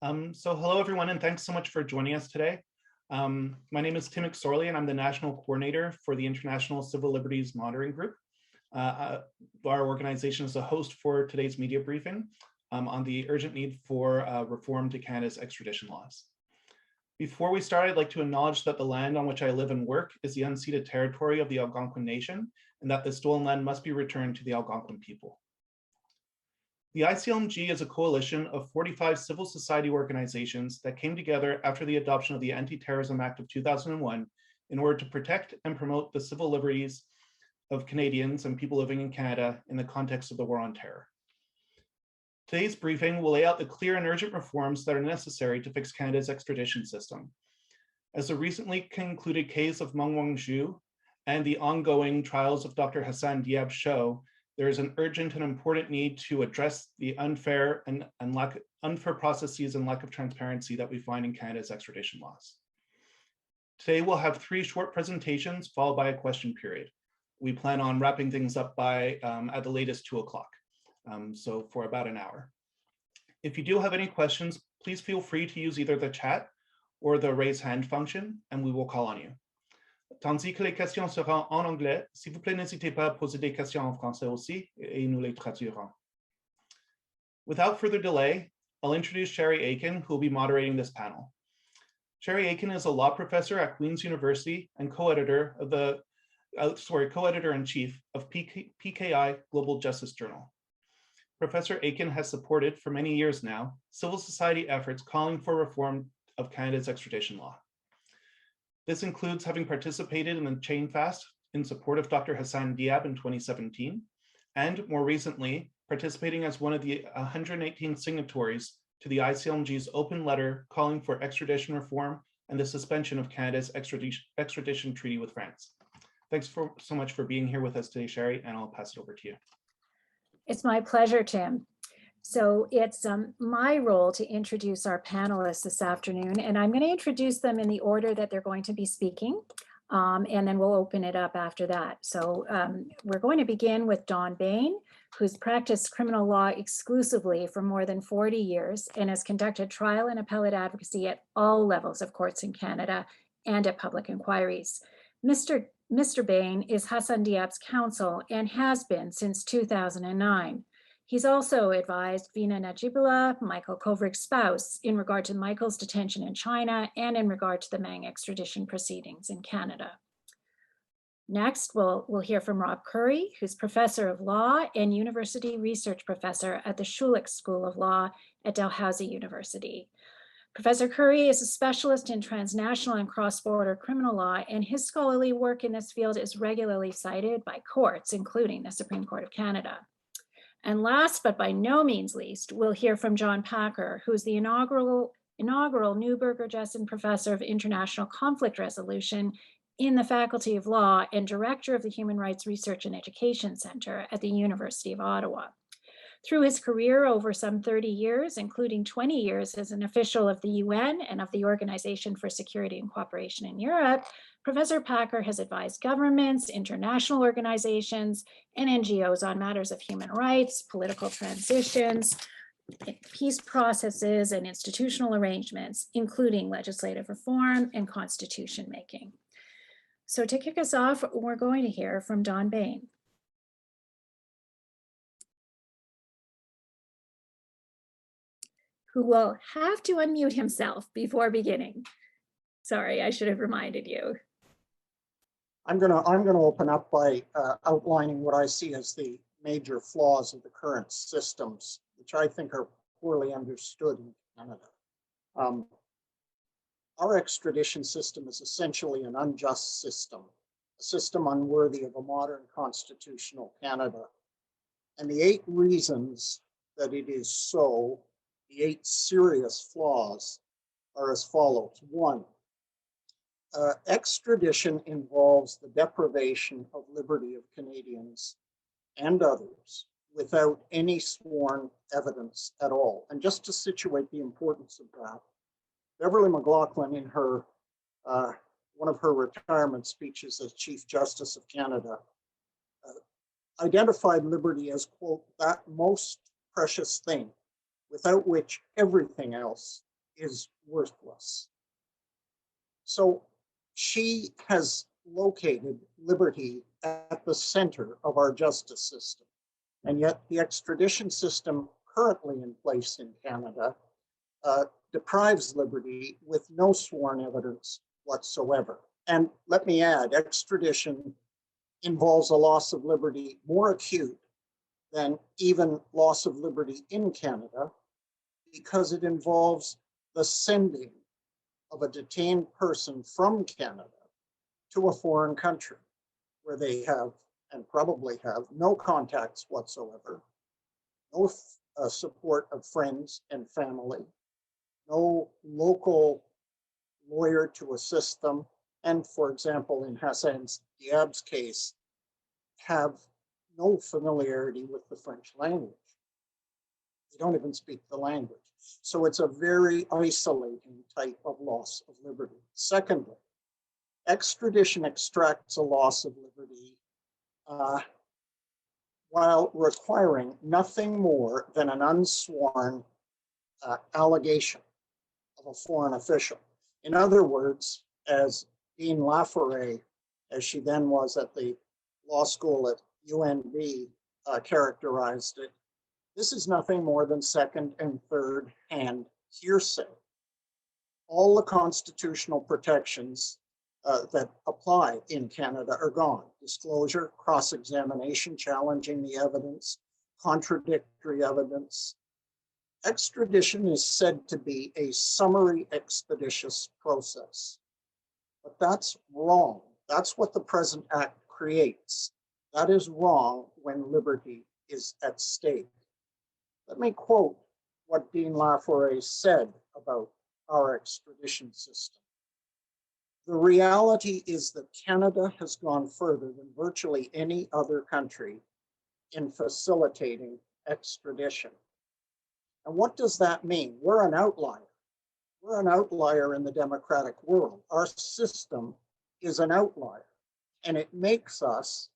So hello, everyone, and thanks so much for joining us today. My name is Tim McSorley, and I'm the National Coordinator for the International Civil Liberties Monitoring Group. Our organization is the host for today's media briefing on the urgent need for reform to Canada's extradition laws. Before we start, I'd like to acknowledge that the land on which I live and work is the unceded territory of the Algonquin Nation, and that the stolen land must be returned to the Algonquin people. The ICLMG is a coalition of 45 civil society organizations that came together after the adoption of the Anti-Terrorism Act of 2001 in order to protect and promote the civil liberties of Canadians and people living in Canada in the context of the war on terror. Today's briefing will lay out the clear and urgent reforms that are necessary to fix Canada's extradition system. As the recently concluded case of Meng Wanzhou and the ongoing trials of Dr. Hassan Diab show, there is an urgent and important need to address the unfair processes and lack of transparency that we find in Canada's extradition laws. Today, we'll have 3 short presentations followed by a question period. We plan on wrapping things up by at the latest 2 o'clock, so for about an hour. If you do have any questions, please feel free to use either the chat or the raise hand function, and we will call on you. Tandis que les questions seront en anglais, s'il vous plaît, n'hésitez pas à poser des questions en français aussi, et nous les traduirons. Without further delay, I'll introduce Sherry Aiken, who will be moderating this panel. Sherry Aiken is a law professor at Queen's University and co-editor in chief of PKI Global Justice Journal. Professor Aiken has supported for many years now civil society efforts calling for reform of Canada's extradition law. This includes having participated in the Chain Fast in support of Dr. Hassan Diab in 2017, and more recently, participating as one of the 118 signatories to the ICLMG's open letter calling for extradition reform and the suspension of Canada's extradition treaty with France. Thanks so much for being here with us today, Sherry, and I'll pass it over to you. It's my pleasure, Tim. So it's my role to introduce our panelists this afternoon, and I'm going to introduce them in the order that they're going to be speaking, and then we'll open it up after that. So we're going to begin with Don Bain, who's practiced criminal law exclusively for more than 40 years and has conducted trial and appellate advocacy at all levels of courts in Canada and at public inquiries. Mr. Bain is Hassan Diab's counsel and has been since 2009. He's also advised Veena Najibullah, Michael Kovrik's spouse, in regard to Michael's detention in China and in regard to the Meng extradition proceedings in Canada. Next, we'll hear from Rob Currie, who's professor of law and university research professor at the Schulich School of Law at Dalhousie University. Professor Currie is a specialist in transnational and cross-border criminal law, and his scholarly work in this field is regularly cited by courts, including the Supreme Court of Canada. And last, but by no means least, we'll hear from John Packer, who's the inaugural Neuberger Jessen Professor of International Conflict Resolution in the Faculty of Law and Director of the Human Rights Research and Education Center at the University of Ottawa. Through his career over some 30 years, including 20 years as an official of the UN and of the Organization for Security and Cooperation in Europe, Professor Packer has advised governments, international organizations, and NGOs on matters of human rights, political transitions, peace processes, and institutional arrangements, including legislative reform and constitution making. So to kick us off, we're going to hear from Don Bain. Who will have to unmute himself before beginning. Sorry, I should have reminded you. I'm gonna open up by outlining what I see as the major flaws of the current systems, which I think are poorly understood in Canada. Our extradition system is essentially an unjust system, a system unworthy of a modern constitutional Canada. And the 8 reasons that it is so, the 8 serious flaws, are as follows. 1, extradition involves the deprivation of liberty of Canadians and others without any sworn evidence at all. And just to situate the importance of that, Beverly McLaughlin, in her one of her retirement speeches as Chief Justice of Canada, identified liberty as, quote, that most precious thing without which everything else is worthless. So she has located liberty at the center of our justice system. And yet the extradition system currently in place in Canada deprives liberty with no sworn evidence whatsoever. And let me add, extradition involves a loss of liberty more acute than even loss of liberty in Canada, because it involves the sending of a detained person from Canada to a foreign country where they have, and probably have, no contacts whatsoever, no support of friends and family, no local lawyer to assist them, and for example, in Hassan Diab's case, have no familiarity with the French language. They don't even speak the language. So it's a very isolating type of loss of liberty. Secondly, extradition extracts a loss of liberty while requiring nothing more than an unsworn allegation of a foreign official. In other words, as Dean Laforet, as she then was at the law school at UNB, characterized it, this is nothing more than second and third hand hearsay. All the constitutional protections that apply in Canada are gone. Disclosure, cross-examination, challenging the evidence, contradictory evidence. Extradition is said to be a summary, expeditious process. But that's wrong. That's what the present act creates. That is wrong when liberty is at stake. Let me quote what Dean Laforet said about our extradition system. The reality is that Canada has gone further than virtually any other country in facilitating extradition. And what does that mean? We're an outlier. We're an outlier in the democratic world. Our system is an outlier, and it makes us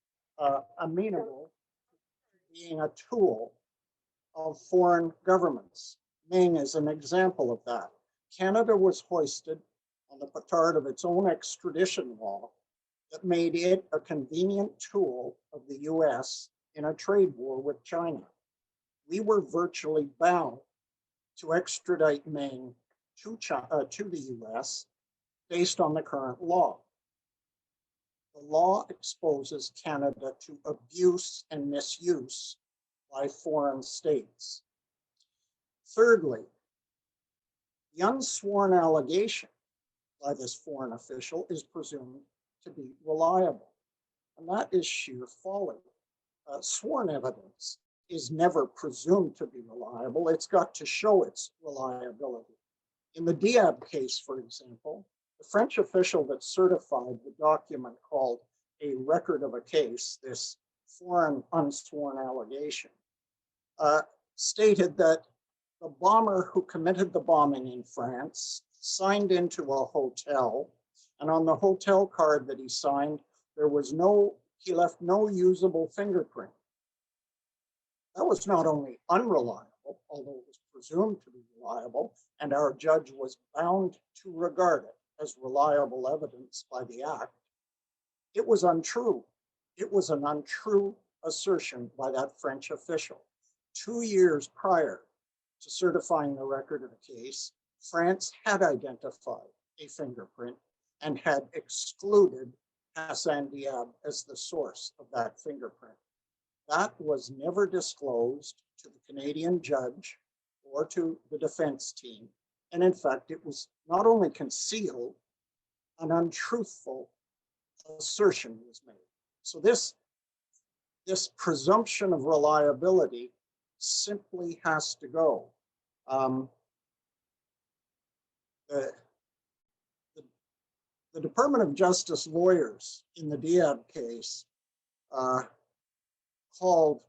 amenable to being a tool of foreign governments. Maine is an example of that. Canada was hoisted on the petard of its own extradition law that made it a convenient tool of the US in a trade war with China. We were virtually bound to extradite Maine to the US based on the current law. The law exposes Canada to abuse and misuse by foreign states. Thirdly, the unsworn allegation by this foreign official is presumed to be reliable, and that is sheer folly. Sworn evidence is never presumed to be reliable. It's got to show its reliability. In the Diab case, for example, the French official that certified the document called a record of a case, this foreign unsworn allegation, stated that the bomber who committed the bombing in France signed into a hotel, and on the hotel card that he signed, he left no usable fingerprint. That was not only unreliable, although it was presumed to be reliable, and our judge was bound to regard it as reliable evidence by the act. It was untrue. It was an untrue assertion by that French official. 2 years prior to certifying the record of the case, France had identified a fingerprint and had excluded Hassan Diab as the source of that fingerprint. That was never disclosed to the Canadian judge or to the defense team. And in fact, it was not only concealed, an untruthful assertion was made. So this presumption of reliability simply has to go. The Department of Justice lawyers in the Diab case called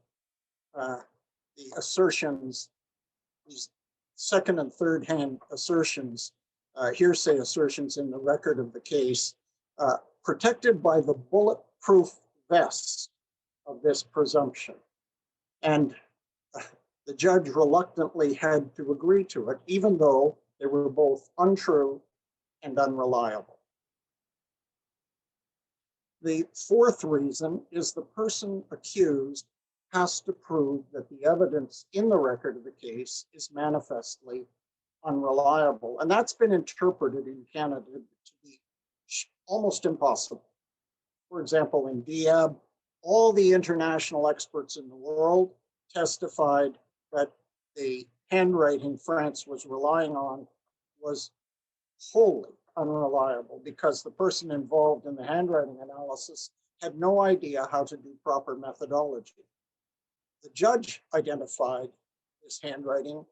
the assertions, these second and third hand assertions, hearsay assertions in the record of the case, protected by the bulletproof vest of this presumption. And the judge reluctantly had to agree to it, even though They were both untrue and unreliable. The fourth reason is the person accused has to prove that the evidence in the record of the case is manifestly unreliable. And that's been interpreted in Canada to be almost impossible. For example, in Diab, all the international experts in the world testified that the handwriting France was relying on was wholly unreliable because the person involved in the handwriting analysis had no idea how to do proper methodology. The judge identified this handwriting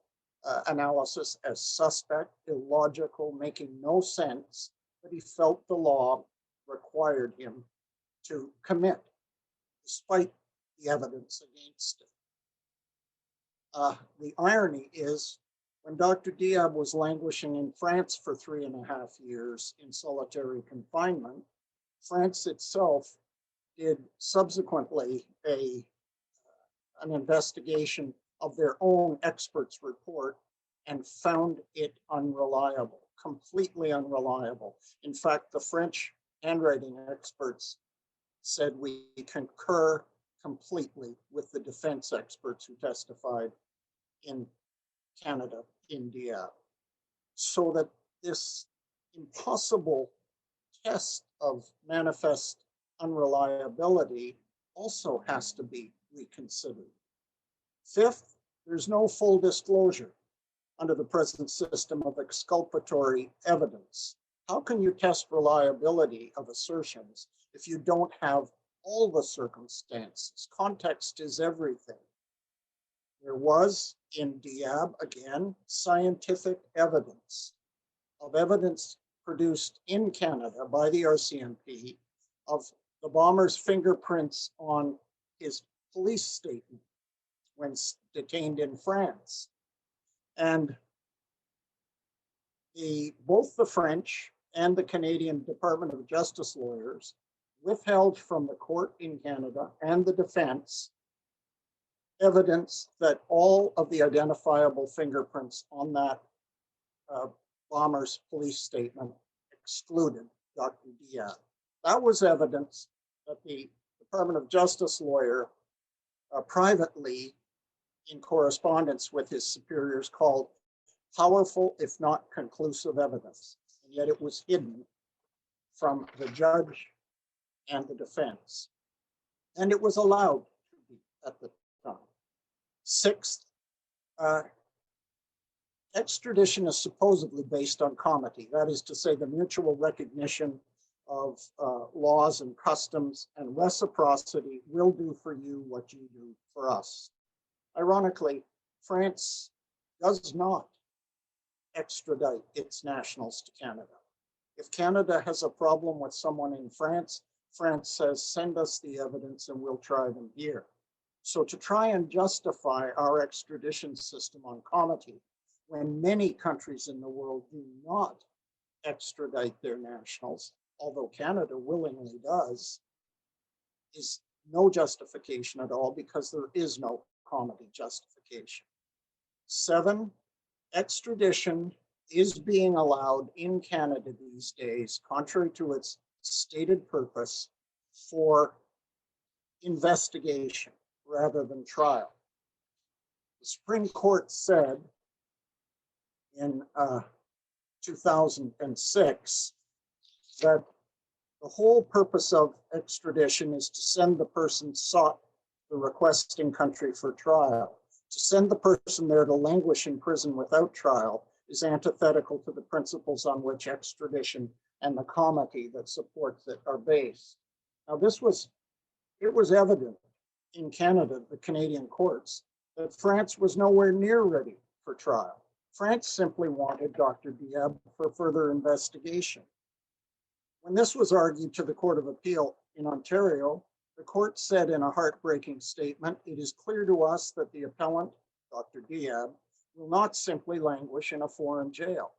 analysis as suspect, illogical, making no sense, but he felt the law required him to commit, despite the evidence against it. The irony is, when Dr. Diab was languishing in France for 3.5 years in solitary confinement, France itself did subsequently an investigation of their own experts' report and found it unreliable, completely unreliable. In fact, the French handwriting experts said we concur completely with the defense experts who testified in Canada in Diab. So that this impossible test of manifest unreliability also has to be reconsidered. Fifth, there's no full disclosure under the present system of exculpatory evidence. How can you test reliability of assertions if you don't have all the circumstances? Context is everything. There was in Diab, again, scientific evidence produced in Canada by the RCMP of the bomber's fingerprints on his police statement when detained in France. And both the French and the Canadian Department of Justice lawyers withheld from the court in Canada and the defense evidence that all of the identifiable fingerprints on that bomber's police statement excluded Dr. Diab. That was evidence that the Department of Justice lawyer privately, in correspondence with his superiors, called powerful, if not conclusive evidence. And yet it was hidden from the judge and the defense. And it was allowed to be at the time. Sixth, extradition is supposedly based on comity. That is to say, the mutual recognition of laws and customs, and reciprocity will do for you what you do for us. Ironically, France does not extradite its nationals to Canada. If Canada has a problem with someone in France, France says, send us the evidence and we'll try them here. So to try and justify our extradition system on comity, when many countries in the world do not extradite their nationals, although Canada willingly does, is no justification at all, because there is no comity justification. 7, extradition is being allowed in Canada these days, contrary to its stated purpose, for investigation rather than trial. The Supreme Court said in 2006 that the whole purpose of extradition is to send the person sought the requesting country for trial. To send the person there to languish in prison without trial is antithetical to the principles on which extradition and the comity that supports it are based. Now, it was evident in Canada, the Canadian courts, that France was nowhere near ready for trial. France simply wanted Dr. Diab for further investigation. When this was argued to the Court of Appeal in Ontario, the court said in a heartbreaking statement, it is clear to us that the appellant, Dr. Diab, will not simply languish in a foreign jail.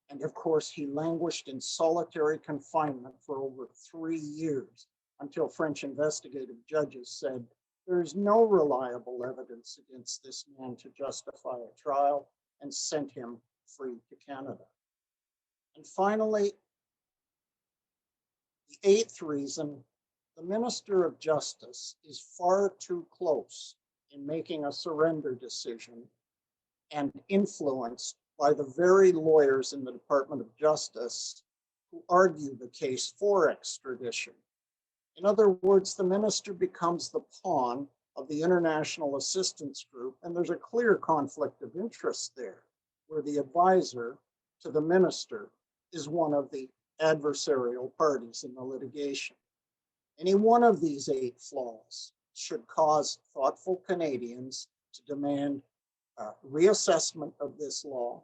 And of course, he languished in solitary confinement for over 3 years until French investigative judges said, there is no reliable evidence against this man to justify a trial, and sent him freed to Canada. And finally, the eighth reason, the Minister of Justice is far too close in making a surrender decision and influenced by the very lawyers in the Department of Justice who argue the case for extradition. In other words, the minister becomes the pawn of the International Assistance Group, and there's a clear conflict of interest there, where the advisor to the minister is one of the adversarial parties in the litigation. Any one of these 8 flaws should cause thoughtful Canadians to demand reassessment of this law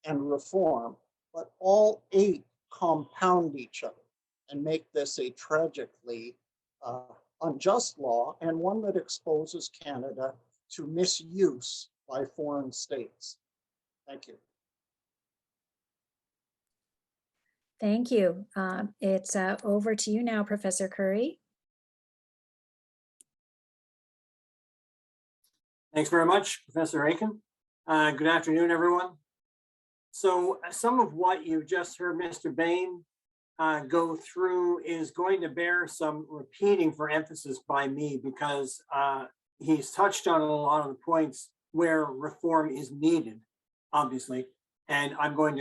and reform, but all 8 compound each other and make this a tragically unjust law, and one that exposes Canada to misuse by foreign states. Thank you. Thank you. It's over to you now, Professor Curry. Thanks very much, Professor Aiken. Good afternoon, everyone. So some of what you just heard Mr. Bain go through is going to bear some repeating for emphasis by me, because he's touched on a lot of the points where reform is needed, obviously, and I'm going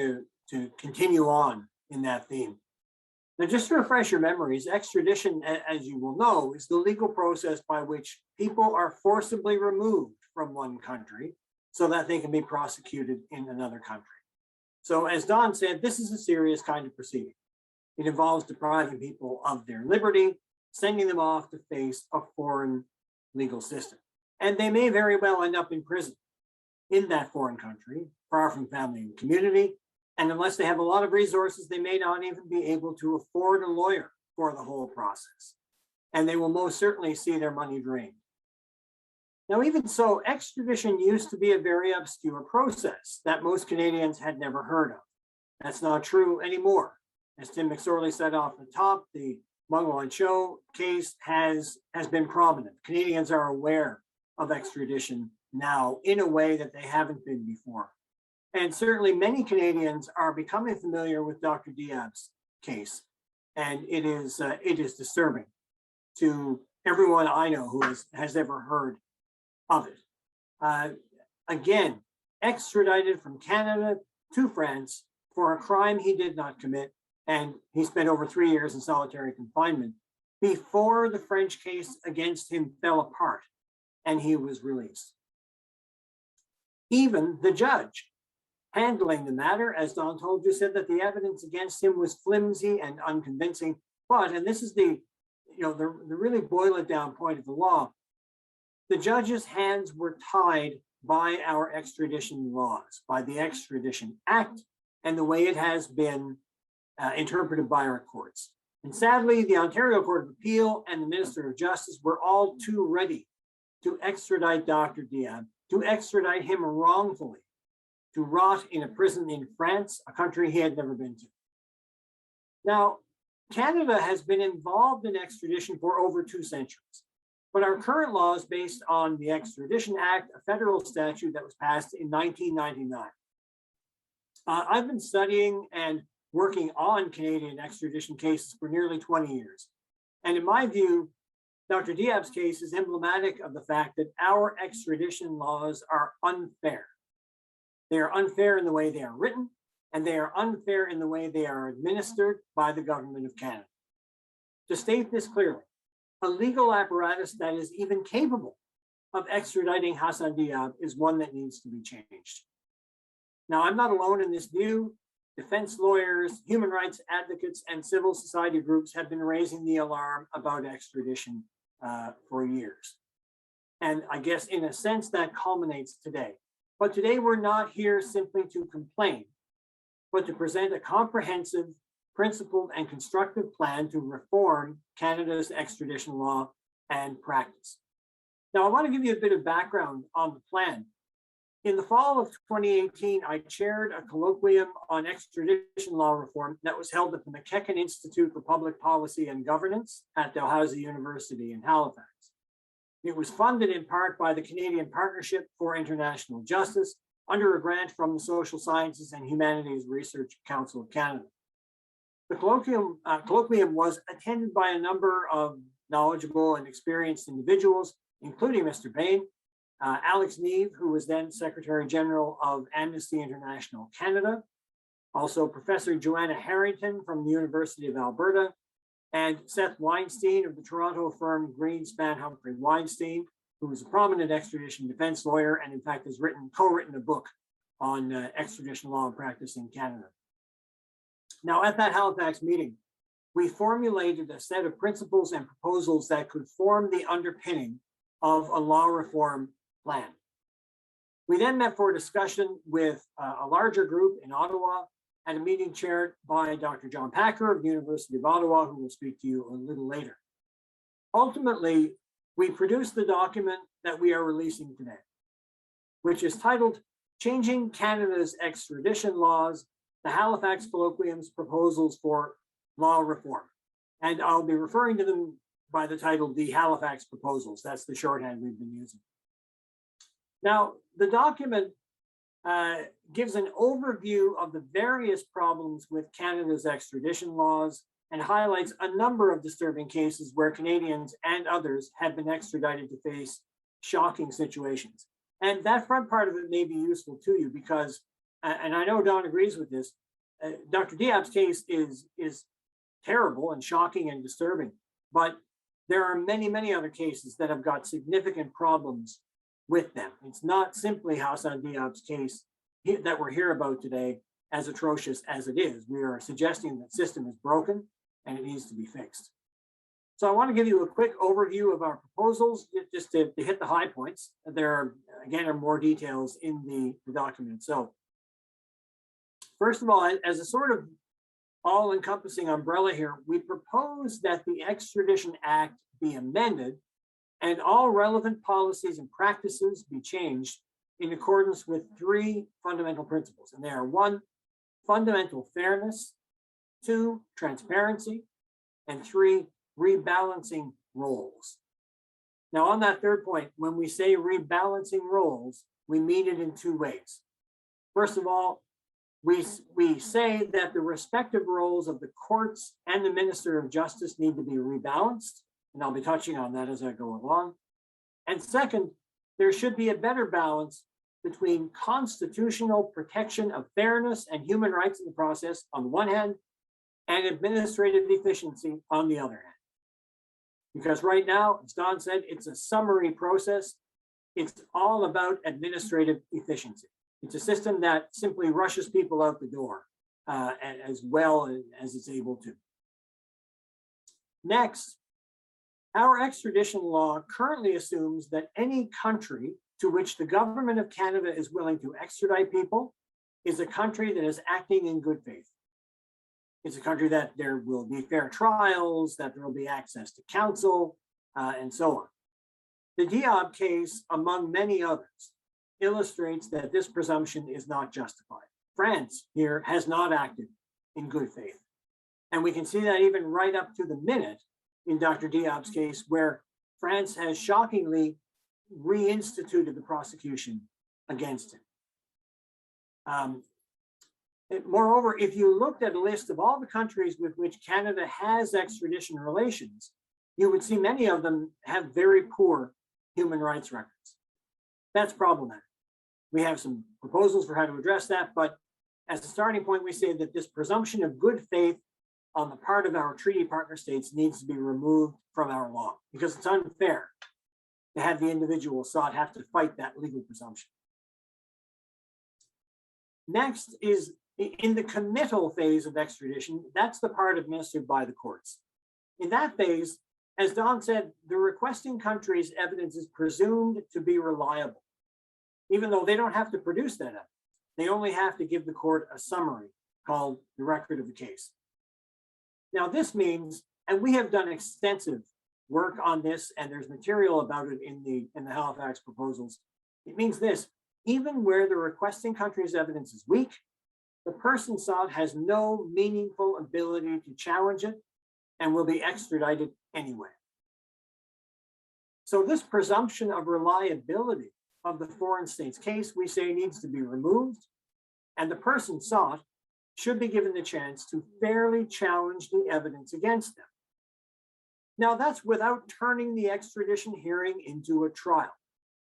to continue on in that theme. Now, just to refresh your memories, extradition, as you will know, is the legal process by which people are forcibly removed from one country so that they can be prosecuted in another country. So as Don said, this is a serious kind of proceeding. It involves depriving people of their liberty, sending them off to face a foreign legal system. And they may very well end up in prison in that foreign country, far from family and community. And unless they have a lot of resources, they may not even be able to afford a lawyer for the whole process. And they will most certainly see their money drained. Now, even so, extradition used to be a very obscure process that most Canadians had never heard of. That's not true anymore. As Tim McSorley said off the top, the Mung Wan Cho case has been prominent. Canadians are aware of extradition now in a way that they haven't been before. And certainly many Canadians are becoming familiar with Dr. Diab's case. And it is disturbing to everyone I know who has ever heard of it. Again, extradited from Canada to France for a crime he did not commit. And he spent over 3 years in solitary confinement before the French case against him fell apart and he was released. Even the judge handling the matter, as Don told you, said that the evidence against him was flimsy and unconvincing. But, and this is the really boil it down point of the law, the judge's hands were tied by our extradition laws, by the Extradition Act, and the way it has been interpreted by our courts. And sadly, the Ontario Court of Appeal and the Minister of Justice were all too ready to extradite Dr. Diab, to extradite him wrongfully, to rot in a prison in France, a country he had never been to. Now, Canada has been involved in extradition for over 2 centuries, but our current law is based on the Extradition Act, a federal statute that was passed in 1999. I've been studying and working on Canadian extradition cases for nearly 20 years. And in my view, Dr. Diab's case is emblematic of the fact that our extradition laws are unfair. They are unfair in the way they are written, and they are unfair in the way they are administered by the government of Canada. To state this clearly, a legal apparatus that is even capable of extraditing Hassan Diab is one that needs to be changed. Now, I'm not alone in this view. Defense lawyers, human rights advocates, and civil society groups have been raising the alarm about extradition for years. And I guess in a sense that culminates today. But today we're not here simply to complain, but to present a comprehensive, principled, and constructive plan to reform Canada's extradition law and practice. Now, I want to give you a bit of background on the plan. In the fall of 2018, I chaired a colloquium on extradition law reform that was held at the McEachern Institute for Public Policy and Governance at Dalhousie University in Halifax. It was funded in part by the Canadian Partnership for International Justice under a grant from the Social Sciences and Humanities Research Council of Canada. The colloquium was attended by a number of knowledgeable and experienced individuals, including Mr. Bain, Alex Neve, who was then Secretary General of Amnesty International Canada, also Professor Joanna Harrington from the University of Alberta, and Seth Weinstein of the Toronto firm Greenspan Humphrey Weinstein, who is a prominent extradition defense lawyer and in fact has co-written a book on extradition law and practice in Canada. Now at that Halifax meeting, we formulated a set of principles and proposals that could form the underpinning of a law reform plan. We then met for a discussion with a larger group in Ottawa at a meeting chaired by Dr. John Packer of the University of Ottawa, who will speak to you a little later. Ultimately, we produced the document that we are releasing today, which is titled Changing Canada's Extradition Laws, the Halifax Colloquium's Proposals for Law Reform. And I'll be referring to them by the title, the Halifax Proposals. That's the shorthand we've been using. Now, the document gives an overview of the various problems with Canada's extradition laws and highlights a number of disturbing cases where Canadians and others have been extradited to face shocking situations. And that front part of it may be useful to you because, and I know Don agrees with this, Dr. Diab's case is terrible and shocking and disturbing, but there are many, many other cases that have got significant problems with them. It's not simply Hassan Diab's case that we're here about today, as atrocious as it is. We are suggesting that the system is broken and it needs to be fixed. So I want to give you a quick overview of our proposals, just to hit the high points. There are, again, more details in the document itself. First of all, as a sort of all-encompassing umbrella here, we propose that the Extradition Act be amended and all relevant policies and practices be changed in accordance with three fundamental principles. And they are: 1, fundamental fairness; 2, transparency; and 3, rebalancing roles. Now, on that third point, when we say rebalancing roles, we mean it in two ways. First of all, we say that the respective roles of the courts and the Minister of Justice need to be rebalanced, and I'll be touching on that as I go along. And second, there should be a better balance between constitutional protection of fairness and human rights in the process on the one hand, and administrative efficiency on the other hand. Because right now, as Don said, it's a summary process. It's all about administrative efficiency. It's a system that simply rushes people out the door as well as it's able to. Next, our extradition law currently assumes that any country to which the government of Canada is willing to extradite people is a country that is acting in good faith. It's a country that there will be fair trials, that there will be access to counsel, and so on. The Diab case, among many others, illustrates that this presumption is not justified. France here has not acted in good faith. And we can see that even right up to the minute in Dr. Diab's case, where France has shockingly reinstituted the prosecution against him. Moreover, if you looked at a list of all the countries with which Canada has extradition relations, you would see many of them have very poor human rights records. That's problematic. We have some proposals for how to address that, but as a starting point, we say that this presumption of good faith on the part of our treaty partner states needs to be removed from our law because it's unfair to have the individual sought have to fight that legal presumption. Next is in the committal phase of extradition. That's the part administered by the courts. In that phase, as Don said, the requesting country's evidence is presumed to be reliable, even though they don't have to produce that evidence. They only have to give the court a summary called the record of the case. Now this means, and we have done extensive work on this, and there's material about it in the Halifax proposals. It means this: even where the requesting country's evidence is weak, the person sought has no meaningful ability to challenge it and will be extradited anyway. So this presumption of reliability of the foreign state's case, we say needs to be removed, and the person sought should be given the chance to fairly challenge the evidence against them. Now, that's without turning the extradition hearing into a trial,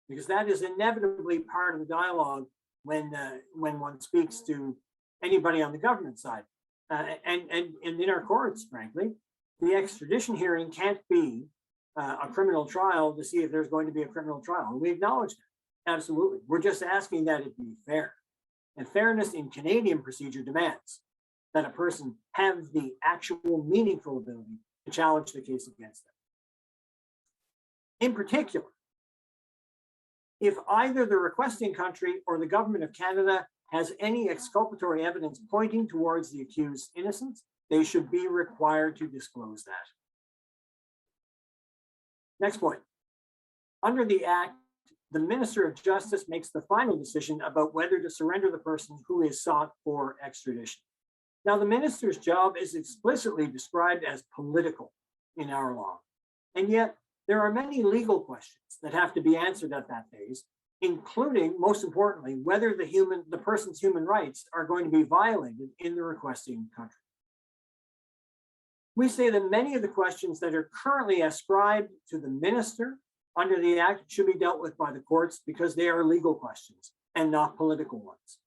because that is inevitably part of the dialogue when one speaks to anybody on the government side. And in our courts, frankly, the extradition hearing can't be a criminal trial to see if there's going to be a criminal trial. And we acknowledge that, absolutely. We're just asking that it be fair. And fairness in Canadian procedure demands that a person have the actual meaningful ability to challenge the case against them. In particular, if either the requesting country or the government of Canada has any exculpatory evidence pointing towards the accused's innocence, they should be required to disclose that. Next point. Under the Act, the Minister of Justice makes the final decision about whether to surrender the person who is sought for extradition. Now, the minister's job is explicitly described as political in our law, and yet there are many legal questions that have to be answered at that phase, including, most importantly, whether the person's human rights are going to be violated in the requesting country. We say that many of the questions that are currently ascribed to the minister under the Act should be dealt with by the courts because they are legal questions and not political ones.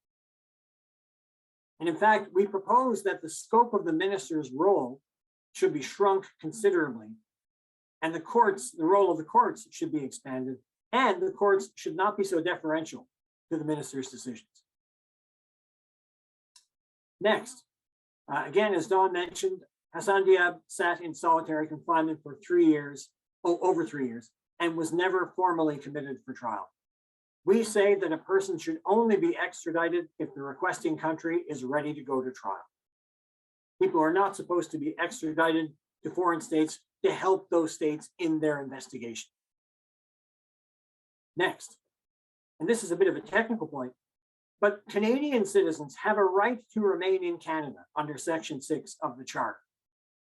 And in fact, we propose that the scope of the minister's role should be shrunk considerably, and the role of the courts should be expanded, and the courts should not be so deferential to the minister's decisions. Next, again, as Dawn mentioned, Hassan Diab sat in solitary confinement for over 3 years, and was never formally committed for trial. We say that a person should only be extradited if the requesting country is ready to go to trial. People are not supposed to be extradited to foreign states to help those states in their investigation. Next, and this is a bit of a technical point, but Canadian citizens have a right to remain in Canada under Section 6 of the Charter.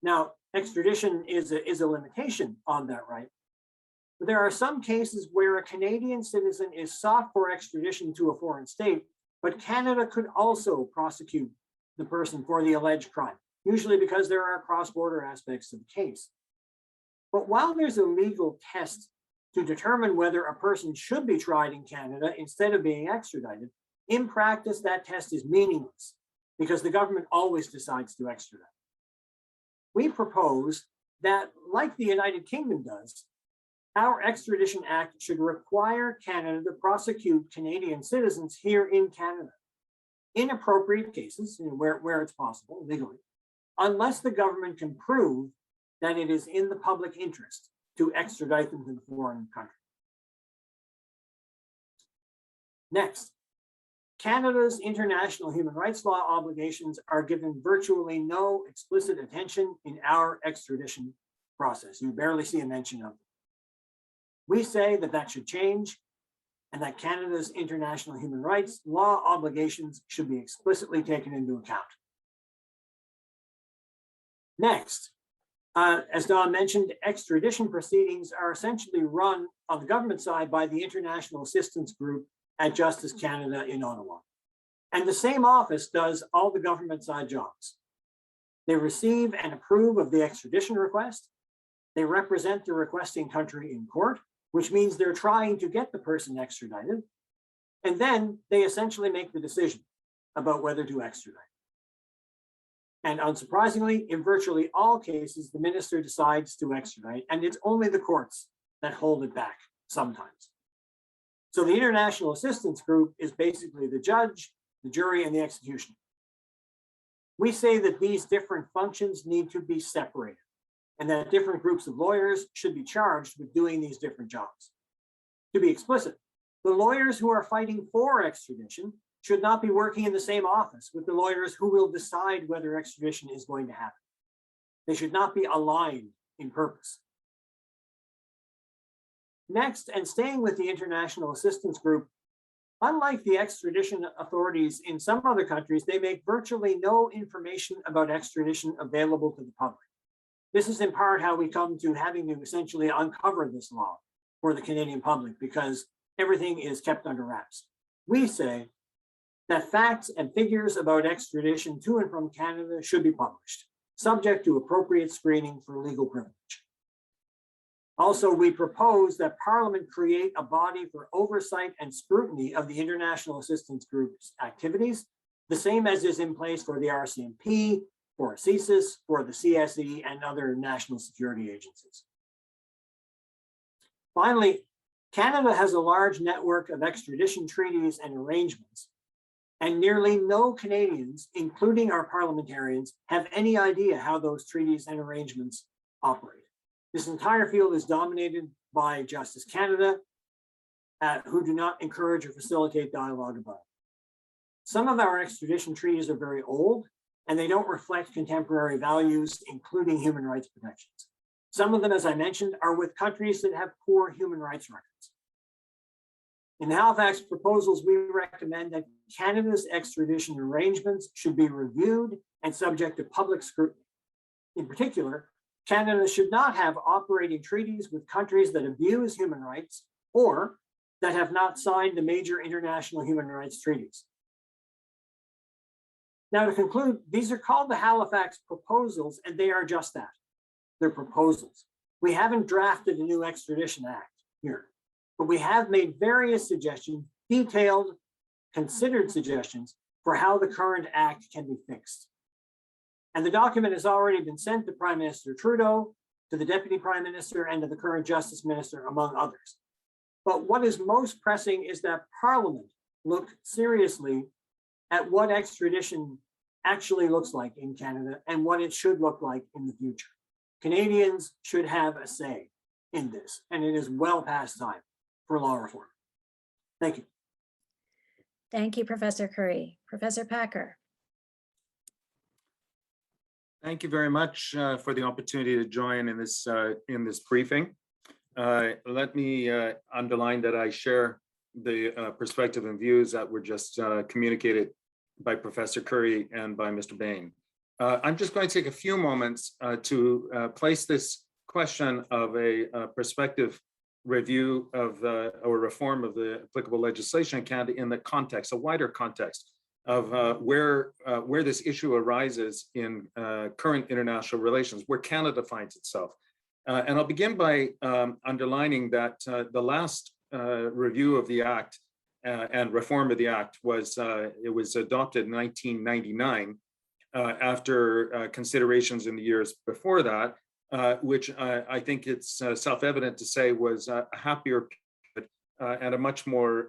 Now, extradition is a limitation on that right, but there are some cases where a Canadian citizen is sought for extradition to a foreign state, but Canada could also prosecute the person for the alleged crime, usually because there are cross-border aspects of the case. But while there's a legal test to determine whether a person should be tried in Canada instead of being extradited, in practice, that test is meaningless because the government always decides to extradite. We propose that, like the United Kingdom does, our Extradition Act should require Canada to prosecute Canadian citizens here in Canada in appropriate cases, where it's possible legally, unless the government can prove that it is in the public interest to extradite them to the foreign country. Next, Canada's international human rights law obligations are given virtually no explicit attention in our extradition process. You barely see a mention of them. We say that that should change and that Canada's international human rights law obligations should be explicitly taken into account. Next, as Dawn mentioned, extradition proceedings are essentially run on the government side by the International Assistance Group at Justice Canada in Ottawa. And the same office does all the government side jobs. They receive and approve of the extradition request. They represent the requesting country in court, which means they're trying to get the person extradited. And then they essentially make the decision about whether to extradite. And unsurprisingly, in virtually all cases, the minister decides to extradite, and it's only the courts that hold it back sometimes. So the International Assistance Group is basically the judge, the jury, and the executioner. We say that these different functions need to be separated, and that different groups of lawyers should be charged with doing these different jobs. To be explicit, the lawyers who are fighting for extradition should not be working in the same office with the lawyers who will decide whether extradition is going to happen. They should not be aligned in purpose. Next, and staying with the International Assistance Group, unlike the extradition authorities in some other countries, they make virtually no information about extradition available to the public. This is in part how we come to having to essentially uncover this law for the Canadian public, because everything is kept under wraps. We say that facts and figures about extradition to and from Canada should be published, subject to appropriate screening for legal privilege. Also, we propose that Parliament create a body for oversight and scrutiny of the International Assistance Group's activities, the same as is in place for the RCMP, for CSIS, for the CSE, and other national security agencies. Finally, Canada has a large network of extradition treaties and arrangements, and nearly no Canadians, including our parliamentarians, have any idea how those treaties and arrangements operate. This entire field is dominated by Justice Canada, who do not encourage or facilitate dialogue about it. Some of our extradition treaties are very old, and they don't reflect contemporary values, including human rights protections. Some of them, as I mentioned, are with countries that have poor human rights records. In Halifax proposals, we recommend that Canada's extradition arrangements should be reviewed and subject to public scrutiny. In particular, Canada should not have operating treaties with countries that abuse human rights or that have not signed the major international human rights treaties. Now, to conclude, these are called the Halifax proposals, and they are just that. They're proposals. We haven't drafted a new extradition act here, but we have made various suggestions, detailed, considered suggestions for how the current act can be fixed. And the document has already been sent to Prime Minister Trudeau, to the Deputy Prime Minister, and to the current Justice Minister, among others. But what is most pressing is that Parliament look seriously at what extradition actually looks like in Canada and what it should look like in the future. Canadians should have a say in this, and it is well past time for law reform. Thank you. Thank you, Professor Curry. Professor Packer. Thank you very much for the opportunity to join in this briefing. Let me underline that I share the perspective and views that were just communicated by Professor Curry and by Mr. Bain. I'm just going to take a few moments to place this question of a perspective review of or reform of the applicable legislation in Canada in the context, a wider context of where this issue arises in current international relations, where Canada finds itself. And I'll begin by underlining that the last review of the Act and reform of the Act was adopted in 1999 after considerations in the years before that, which I think it's self-evident to say was a happier period and a much more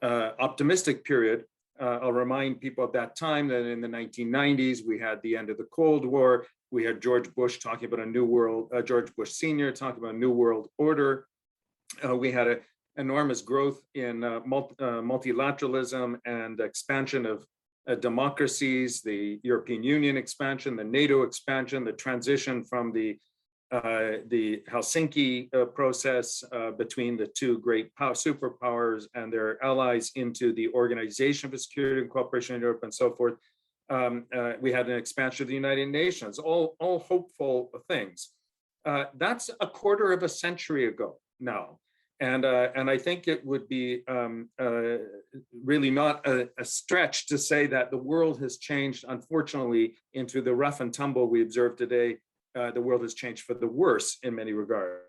optimistic period. I'll remind people at that time that in the 1990s, we had the end of the Cold War. We had George Bush talking about a new world, George Bush Sr. talking about a new world order. We had an enormous growth in multilateralism and expansion of democracies, the European Union expansion, the NATO expansion, the transition from the Helsinki process between the two great superpowers and their allies into the Organization for Security and Cooperation in Europe and so forth. We had an expansion of the United Nations, all hopeful things. That's a quarter of a century ago now. And I think it would be really not a stretch to say that the world has changed, unfortunately, into the rough and tumble we observe today. The world has changed for the worse in many regards.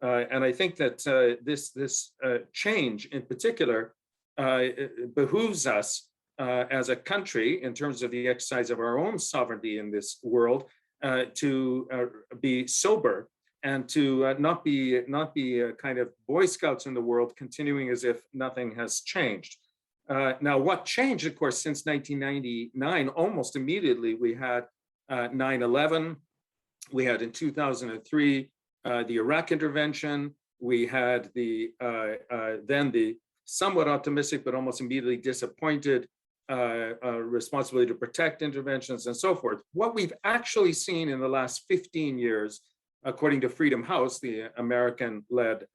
And I think that this change in particular behooves us as a country in terms of the exercise of our own sovereignty in this world to be sober and to not be a kind of Boy Scouts in the world, continuing as if nothing has changed. Now, what changed, of course, since 1999, almost immediately, we had 9/11. We had in 2003 the Iraq intervention. We had then the somewhat optimistic but almost immediately disappointed responsibility to protect interventions and so forth. What we've actually seen in the last 15 years, according to Freedom House, the American-led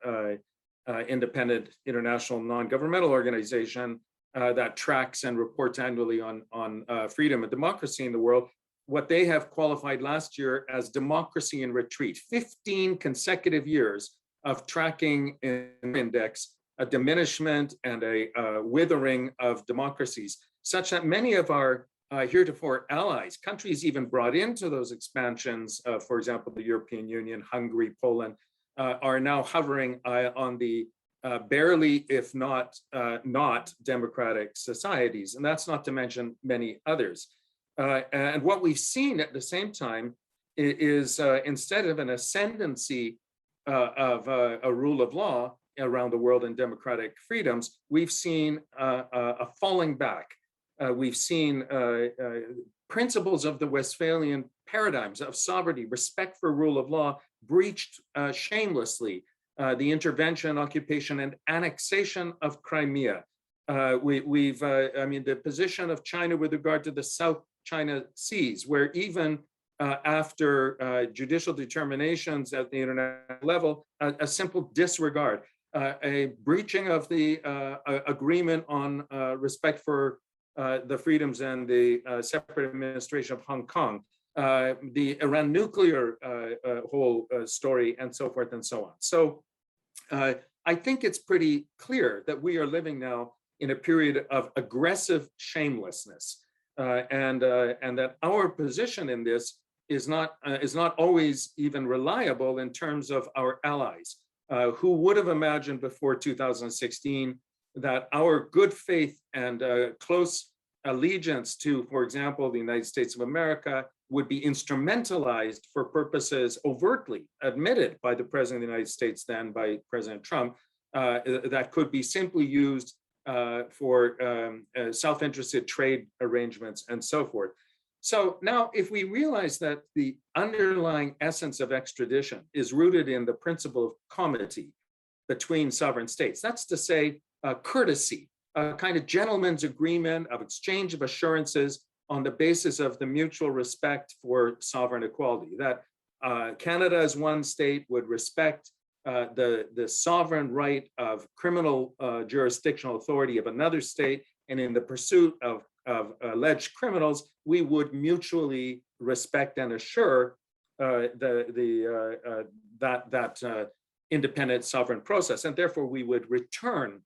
independent international non-governmental organization that tracks and reports annually on freedom and democracy in the world, what they have qualified last year as democracy in retreat. 15 consecutive years of tracking an index a diminishment and a withering of democracies, such that many of our heretofore allies, countries even brought into those expansions, for example, the European Union, Hungary, Poland, are now hovering on the barely, if not democratic societies. And that's not to mention many others. And what we've seen at the same time is instead of an ascendancy of a rule of law around the world and democratic freedoms, we've seen a falling back. We've seen principles of the Westphalian paradigms of sovereignty, respect for rule of law breached shamelessly. The intervention, occupation, and annexation of Crimea. I mean, the position of China with regard to the South China Seas, where even after judicial determinations at the international level, a simple disregard, a breaching of the agreement on respect for the freedoms and the separate administration of Hong Kong, the Iran nuclear whole story, and so forth and so on. So I think it's pretty clear that we are living now in a period of aggressive shamelessness, and that our position in this is not always even reliable in terms of our allies. Who would have imagined before 2016 that our good faith and close allegiance to, for example, the United States of America would be instrumentalized for purposes overtly admitted by the President of the United States, then by President Trump, that could be simply used for self-interested trade arrangements and so forth. So now, if we realize that the underlying essence of extradition is rooted in the principle of comity between sovereign states, that's to say, courtesy, a kind of gentleman's agreement of exchange of assurances on the basis of the mutual respect for sovereign equality, that Canada as one state would respect the sovereign right of criminal jurisdictional authority of another state, and in the pursuit of alleged criminals, we would mutually respect and assure that independent sovereign process, and therefore we would return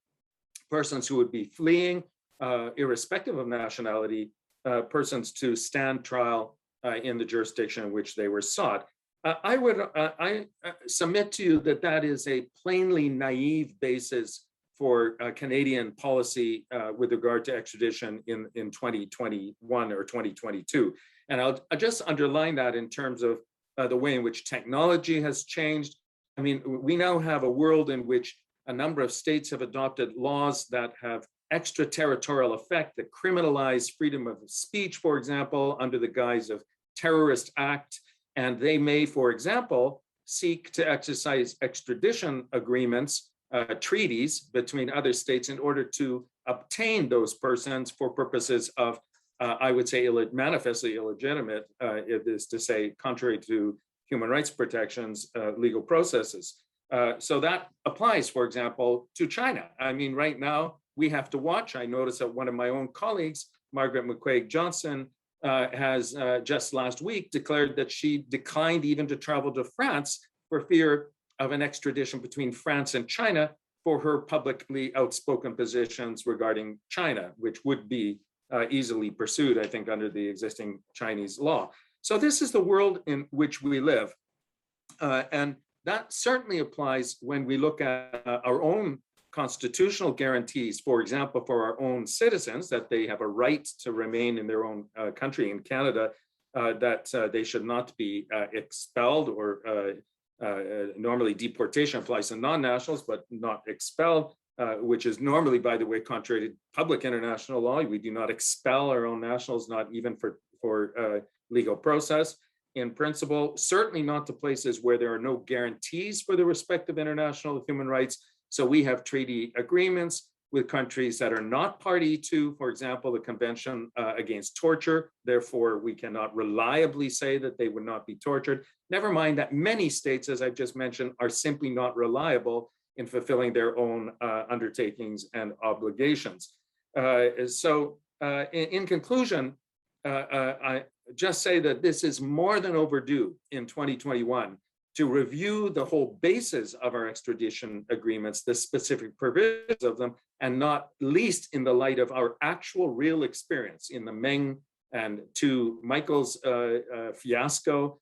persons who would be fleeing, irrespective of nationality, persons to stand trial in the jurisdiction in which they were sought. I submit to you that that is a plainly naive basis for Canadian policy with regard to extradition in 2021 or 2022. And I'll just underline that in terms of the way in which technology has changed. I mean, we now have a world in which a number of states have adopted laws that have extraterritorial effect, that criminalize freedom of speech, for example, under the guise of terrorist act. And they may, for example, seek to exercise extradition agreements, treaties between other states in order to obtain those persons for purposes of, I would say, manifestly illegitimate, it is to say, contrary to human rights protections, legal processes. So that applies, for example, to China. I mean, right now, we have to watch. I noticed that one of my own colleagues, Margaret McQuaig Johnson, has just last week declared that she declined even to travel to France for fear of an extradition between France and China for her publicly outspoken positions regarding China, which would be easily pursued, I think, under the existing Chinese law. So this is the world in which we live. And that certainly applies when we look at our own constitutional guarantees, for example, for our own citizens, that they have a right to remain in their own country in Canada, that they should not be expelled, or normally deportation applies to non-nationals, but not expelled, which is normally, by the way, contrary to public international law. We do not expel our own nationals, not even for legal process. In principle, certainly not to places where there are no guarantees for the respect of international human rights. So we have treaty agreements with countries that are not party to, for example, the Convention Against Torture. Therefore, we cannot reliably say that they would not be tortured. Never mind that many states, as I've just mentioned, are simply not reliable in fulfilling their own undertakings and obligations. In conclusion, I just say that this is more than overdue in 2021 to review the whole basis of our extradition agreements, the specific provisions of them, and not least in the light of our actual real experience in the Meng and to Michael's fiasco,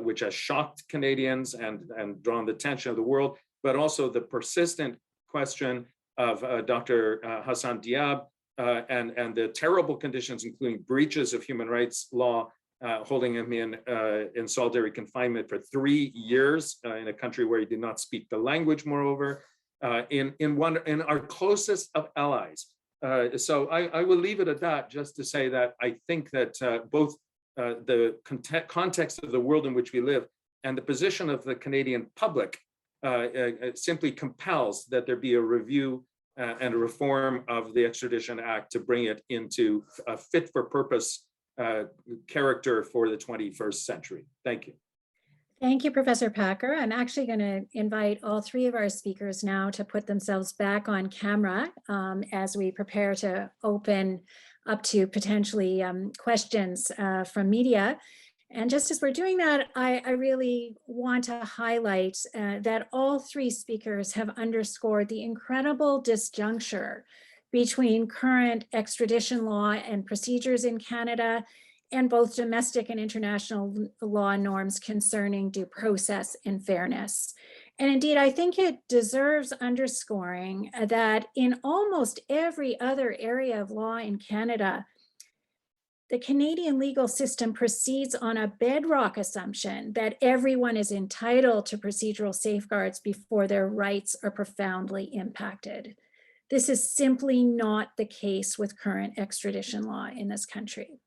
which has shocked Canadians and drawn the attention of the world, but also the persistent question of Dr. Hassan Diab and the terrible conditions, including breaches of human rights law, holding him in solitary confinement for 3 years in a country where he did not speak the language, moreover, in our closest of allies. So I will leave it at that, just to say that I think that both the context of the world in which we live and the position of the Canadian public simply compels that there be a review and a reform of the Extradition Act to bring it into a fit for purpose character for the 21st century. Thank you. Thank you, Professor Packer. I'm actually going to invite all three of our speakers now to put themselves back on camera as we prepare to open up to potentially questions from media. And just as we're doing that, I really want to highlight that all three speakers have underscored the incredible disjuncture between current extradition law and procedures in Canada and both domestic and international law norms concerning due process and fairness. And indeed, I think it deserves underscoring that in almost every other area of law in Canada, the Canadian legal system proceeds on a bedrock assumption that everyone is entitled to procedural safeguards before their rights are profoundly impacted. This is simply not the case with current extradition law in this country.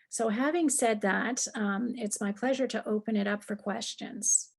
So having said that, it's my pleasure to open it up for questions.